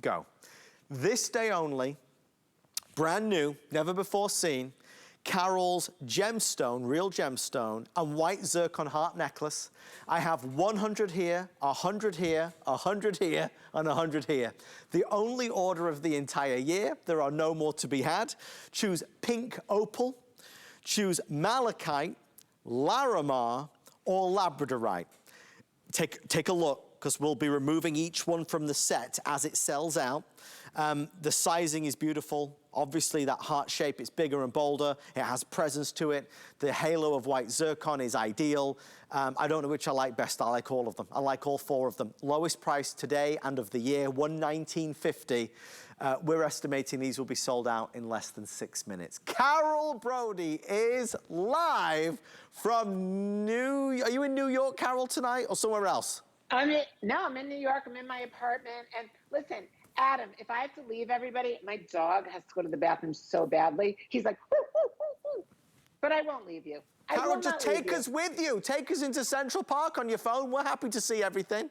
go. This day only, brand new, never before seen, Carol's gemstone, real gemstone, and white zircon heart necklace. I have 100 here, 100 here, 100 here, and 100 here. The only order of the entire year. There are no more to be had. Choose pink opal, choose malachite, Larimar, or labradorite. Take a look, because we'll be removing each one from the set as it sells out. The sizing is beautiful. Obviously that heart shape, it's bigger and bolder. It has presence to it. The halo of white zircon is ideal. I don't know which I like best. I like all of them. I like all 4 of them. Lowest price today and of the year, $119.50. We're estimating these will be sold out in less than 6 minutes. Carol Brody is live from are you in New York, Carol, tonight, or somewhere else? No, I'm in New York. I'm in my apartment. And listen, Adam, if I have to leave everybody, my dog has to go to the bathroom so badly. He's like, whoo, whoo, whoo, whoo. But I won't leave you. Carol, just take us with you. Take us into Central Park on your phone. We're happy to see everything.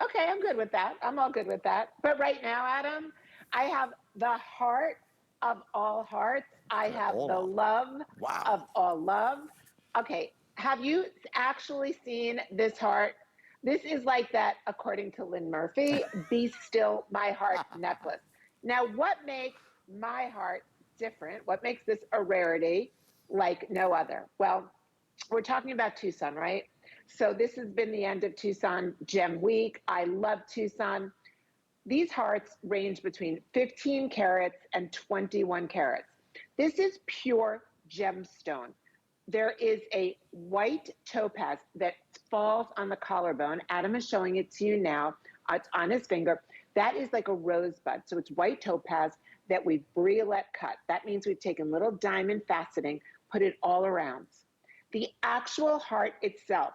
Okay, I'm good with that. I'm all good with that. But right now, Adam, I have the heart of all hearts. I have the love of all love. Okay, have you actually seen this heart? This is like that, according to Lynn Murphy, Be Still My Heart necklace. Now, what makes my heart different? What makes this a rarity like no other? Well, we're talking about Tucson, right? So this has been the end of Tucson Gem Week. I love Tucson. These hearts range between 15 carats and 21 carats. This is pure gemstone. There is a white topaz that falls on the collarbone. Adam is showing it to you now. It's on his finger. That is like a rosebud. So it's white topaz that we've briolette cut. That means we've taken little diamond faceting, put it all around. The actual heart itself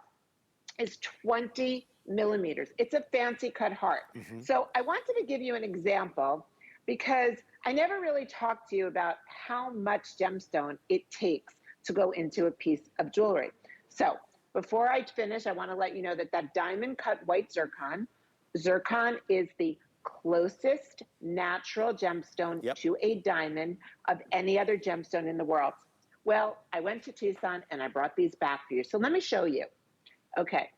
is 20 millimeters. It's a fancy cut heart. So I wanted to give you an example because I never really talked to you about how much gemstone it takes to go into a piece of jewelry. So before I finish, I want to let you know that that diamond cut white zircon is the closest natural gemstone to a diamond of any other gemstone in the world. Well, I went to Tucson and I brought these back for you. So let me show you. Okay.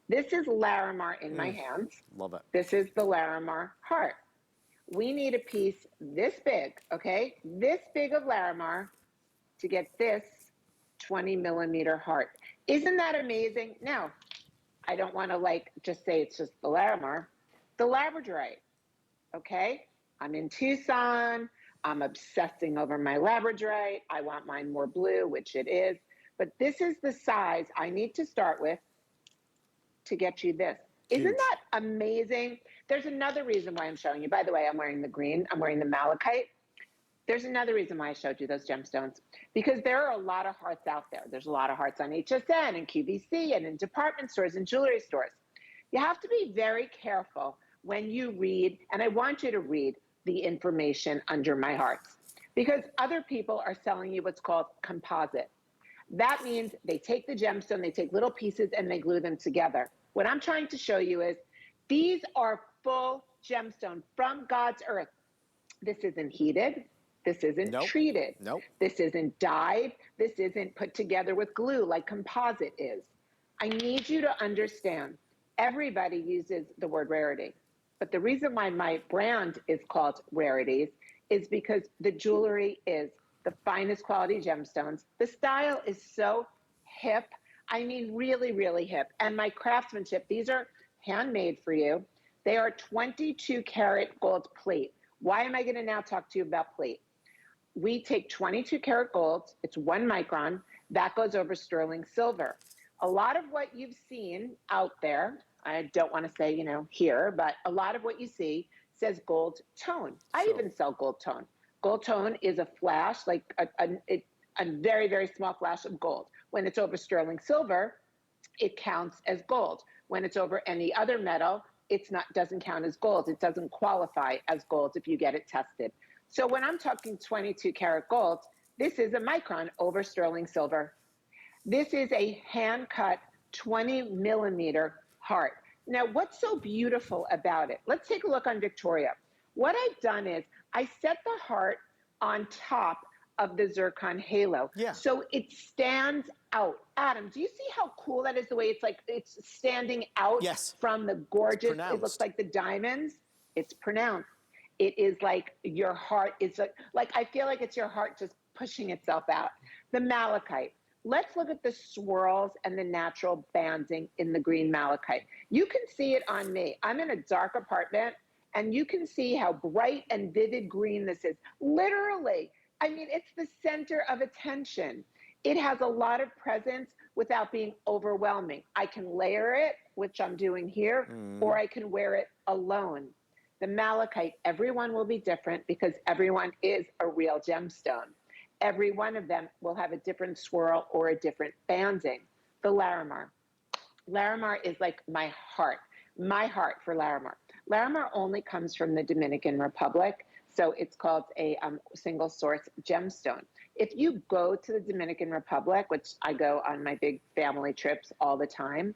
This is Larimar in my hands. Love it. This is the Larimar heart. We need a piece this big, okay? This big of Larimar to get this 20 millimeter heart. Isn't that amazing? Now, I don't want to just say it's just the Larimar, the Labradorite, okay? I'm in Tucson. I'm obsessing over my Labradorite. I want mine more blue, which it is. But this is the size I need to start with to get you this. Isn't that amazing? There's another reason why I'm showing you. By the way, I'm wearing the green. I'm wearing the malachite. There's another reason why I showed you those gemstones, because there are a lot of hearts out there. There's a lot of hearts on HSN and QVC and in department stores and jewelry stores. You have to be very careful when you read, and I want you to read the information under my hearts, because other people are selling you what's called composite. That means they take the gemstone, they take little pieces and they glue them together. What I'm trying to show you is these are full gemstone from God's earth. This isn't heated. This isn't treated. This isn't dyed. This isn't put together with glue like composite is. I need you to understand, everybody uses the word rarity. But the reason why my brand is called Rarities is because the jewelry is the finest quality gemstones. The style is so hip. I mean, really, really hip. And my craftsmanship, these are handmade for you. They are 22 karat gold plate. Why am I going to now talk to you about plate? We take 22 karat gold. It's 1 micron. That goes over sterling silver. A lot of what you've seen out there, I don't want to say, here, but a lot of what you see says gold tone. I even sell gold tone. Gold tone is a flash, like a very, very small flash of gold. When it's over sterling silver, it counts as gold. When it's over any other metal, doesn't count as gold. It doesn't qualify as gold if you get it tested. So when I'm talking 22 karat gold, this is a micron over sterling silver. This is a hand-cut 20 millimeter heart. Now, what's so beautiful about it? Let's take a look on Victoria. What I've done is I set the heart on top of the zircon halo. Yeah. So it stands out. Adam, do you see how cool that is? The way it's like, it's standing out Yes. from the gorgeous, it looks Pronounced. like the diamonds. It's pronounced. It is like your heart is like I feel like it's your heart just pushing itself out. The malachite. Let's look at the swirls and the natural banding in the green malachite. You can see it on me. I'm in a dark apartment and you can see how bright and vivid green this is. Literally, I mean, it's the center of attention. It has a lot of presence without being overwhelming. I can layer it, which I'm doing here, or I can wear it alone. The malachite, everyone will be different because everyone is a real gemstone. Every one of them will have a different swirl or a different banding. The Larimar. Larimar is like my heart for Larimar. Larimar only comes from the Dominican Republic, so it's called a single source gemstone. If you go to the Dominican Republic, which I go on my big family trips all the time,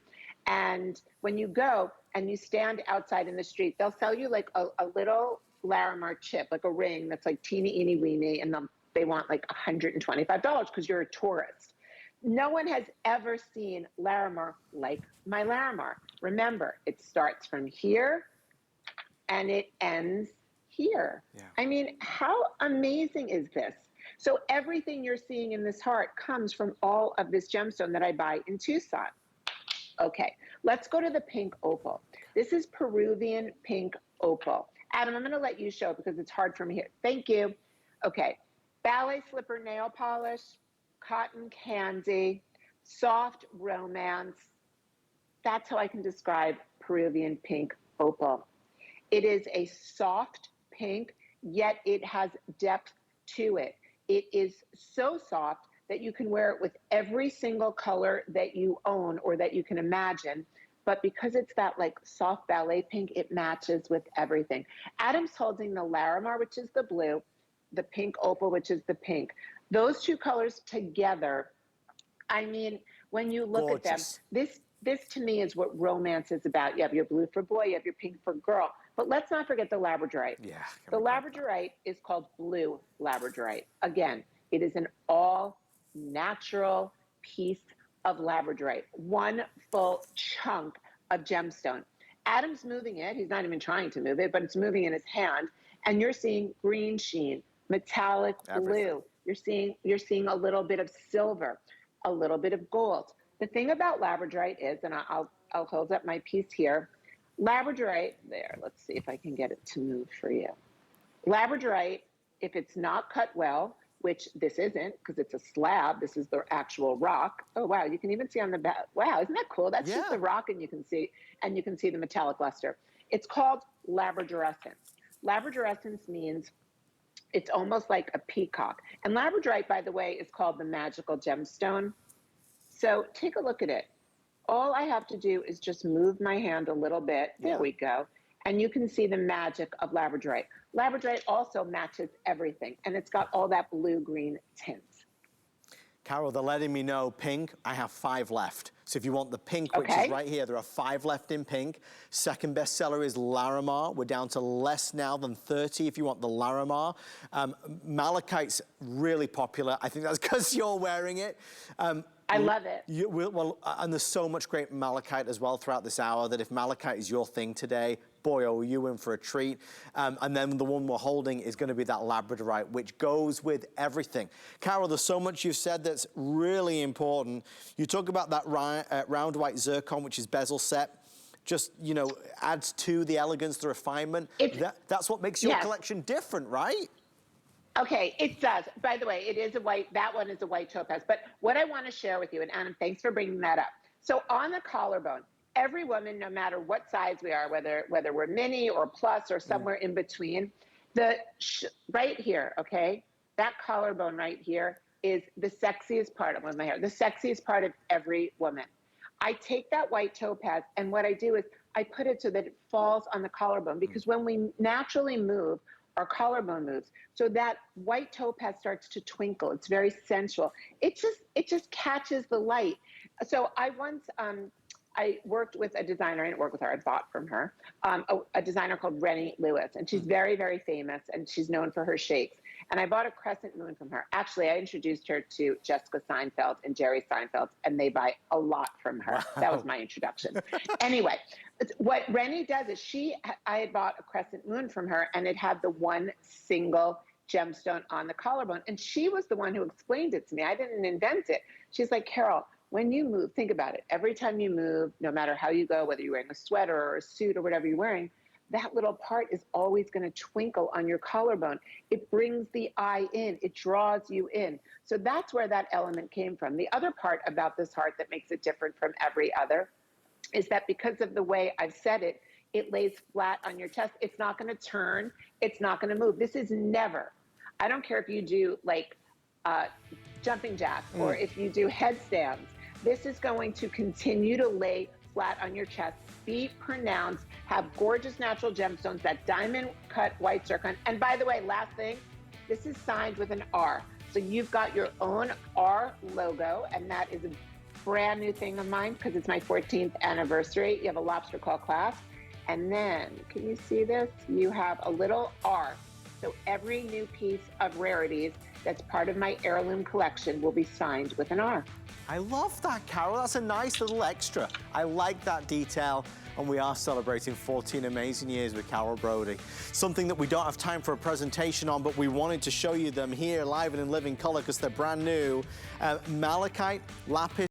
and when you go and you stand outside in the street, they'll sell you like a little Larimar chip, like a ring that's like teeny, eeny, weeny, and they want like $125 because you're a tourist. No one has ever seen Larimar like my Larimar. Remember, it starts from here and it ends here. Yeah. I mean, how amazing is this? So everything you're seeing in this heart comes from all of this gemstone that I buy in Tucson. Okay, let's go to the pink opal. This is Peruvian pink opal. Adam, I'm gonna let you show it because it's hard for me here. Thank you. Okay, ballet slipper nail polish, cotton candy, soft romance. That's how I can describe Peruvian pink opal. It is a soft pink, yet it has depth to it. It is so soft that you can wear it with every single color that you own or that you can imagine. But because it's that like soft ballet pink, it matches with everything. Adam's holding the Larimar, which is the blue, the pink opal, which is the pink. Those two colors together, I mean, when you look at them, this to me is what romance is about. You have your blue for boy, you have your pink for girl. But let's not forget the Labradorite. Yeah. The Labradorite is called blue Labradorite. Again, it is an all natural piece of Labradorite, one full chunk of gemstone. Adam's moving it. He's not even trying to move it, but it's moving in his hand. And you're seeing green sheen, metallic blue. You're seeing a little bit of silver, a little bit of gold. The thing about Labradorite is, and I'll hold up my piece here. Labradorite, there, let's see if I can get it to move for you. Labradorite, if it's not cut well, which this isn't because it's a slab, this is the actual rock. Oh, wow, you can even see on the back. Wow, isn't that cool? That's just the rock and you can see the metallic luster. It's called labradorescence. Labradorescence means it's almost like a peacock. And Labradorite, by the way, is called the magical gemstone. So take a look at it. All I have to do is just move my hand a little bit. There we go. And you can see the magic of Labradorite. Labradorite also matches everything, and it's got all that blue-green tints. Carol, they're letting me know pink, I have 5 left. So if you want the pink, which is right here, there are 5 left in pink. Second bestseller is Larimar. We're down to less now than 30 if you want the Larimar. Malachite's really popular. I think that's because you're wearing it. I love it. And there's so much great malachite as well throughout this hour that if malachite is your thing today, boy, are you in for a treat. And then the one we're holding is going to be that Labradorite, which goes with everything. Carol, there's so much you've said that's really important. You talk about that round white zircon, which is bezel set. Just, you know, adds to the elegance, the refinement. That's what makes your collection different, right? Okay, it does. By the way, it is a white, that one is a white topaz. But what I want to share with you, and Adam, thanks for bringing that up. So on the collarbone, every woman, no matter what size we are, whether we're mini or plus or somewhere in between, right here, okay, that collarbone right here is the sexiest part of my hair, the sexiest part of every woman. I take that white topaz, and what I do is I put it so that it falls on the collarbone, because when we naturally move, our collarbone moves. So that white topaz starts to twinkle. It's very sensual. It just catches the light. So I once I worked with a designer. I didn't work with her. I bought from her a designer called Rennie Lewis, and she's very, very famous, and she's known for her shapes. And I bought a crescent moon from her. Actually, I introduced her to Jessica Seinfeld and Jerry Seinfeld, and they buy a lot from her. Wow. That was my introduction. Anyway, what Rennie does is I had bought a crescent moon from her, and it had the one single gemstone on the collarbone. And she was the one who explained it to me. I didn't invent it. She's like, Carol, when you move, think about it. Every time you move, no matter how you go, whether you're wearing a sweater or a suit or whatever you're wearing, that little part is always going to twinkle on your collarbone. It brings the eye in. It draws you in. So that's where that element came from. The other part about this heart that makes it different from every other is that because of the way I've said it, it lays flat on your chest. It's not going to turn. It's not going to move. This is never. I don't care if you do like jumping jacks or if you do headstands. This is going to continue to lay flat on your chest, be pronounced, have gorgeous natural gemstones, that diamond cut white zircon. And by the way, last thing, this is signed with an R. So you've got your own R logo, and that is a brand new thing of mine because it's my 14th anniversary. You have a Lobsterclaw clasp. And then, can you see this? You have a little R. So every new piece of Rarities that's part of my heirloom collection will be signed with an R. I love that, Carol. That's a nice little extra. I like that detail. And we are celebrating 14 amazing years with Carol Brodie. Something that we don't have time for a presentation on, but we wanted to show you them here live and in living color because they're brand new. Malachite, lapis,